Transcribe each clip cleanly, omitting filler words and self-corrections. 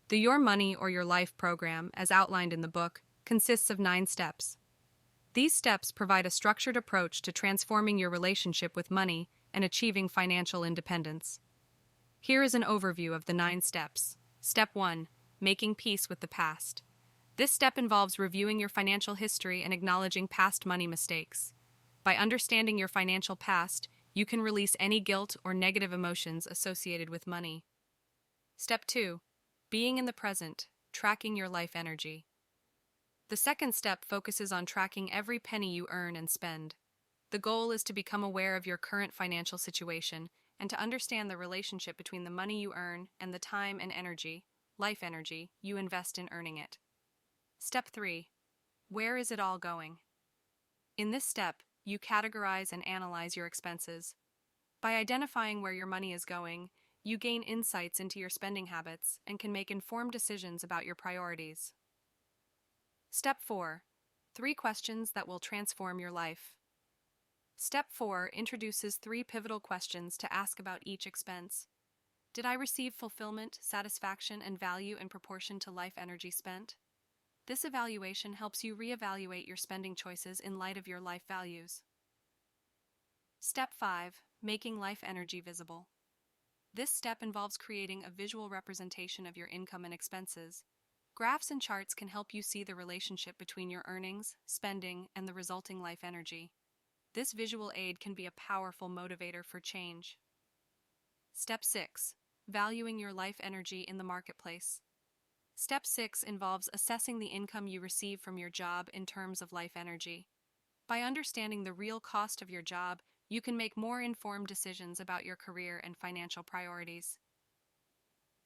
The Your Money or Your Life program, as outlined in the book, consists of 9 steps. These steps provide a structured approach to transforming your relationship with money and achieving financial independence. Here is an overview of the 9 steps. Step 1. Making peace with the past. This step involves reviewing your financial history and acknowledging past money mistakes. By understanding your financial past, you can release any guilt or negative emotions associated with money. Step 2. Being in the present, tracking your life energy. The second step focuses on tracking every penny you earn and spend. The goal is to become aware of your current financial situation and to understand the relationship between the money you earn and the time and energy, life energy, you invest in earning it. Step 3. Where is it all going? In this step, you categorize and analyze your expenses. By identifying where your money is going, you gain insights into your spending habits and can make informed decisions about your priorities. Step 4. 3 questions that will transform your life. Step 4 introduces 3 pivotal questions to ask about each expense. Did I receive fulfillment, satisfaction, and value in proportion to life energy spent? This evaluation helps you reevaluate your spending choices in light of your life values. Step 5. Making life energy visible. This step involves creating a visual representation of your income and expenses. Graphs and charts can help you see the relationship between your earnings, spending, and the resulting life energy. This visual aid can be a powerful motivator for change. Step 6. Valuing your life energy in the marketplace. Step 6 involves assessing the income you receive from your job in terms of life energy. By understanding the real cost of your job, you can make more informed decisions about your career and financial priorities.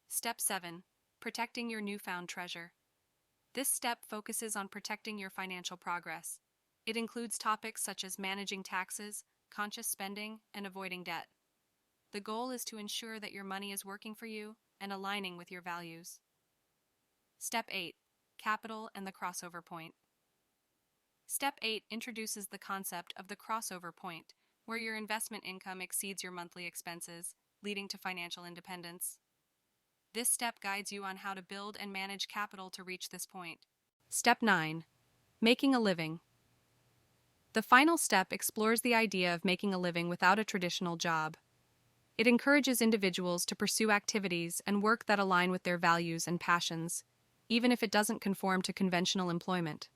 Step 7. Protecting your newfound treasure. This step focuses on protecting your financial progress. It includes topics such as managing taxes, conscious spending, and avoiding debt. The goal is to ensure that your money is working for you and aligning with your values. Step 8. Capital and the crossover point. Step 8 introduces the concept of the crossover point, where your investment income exceeds your monthly expenses, leading to financial independence. This step guides you on how to build and manage capital to reach this point. Step 9. Making a living. The final step explores the idea of making a living without a traditional job. It encourages individuals to pursue activities and work that align with their values and passions, even if it doesn't conform to conventional employment.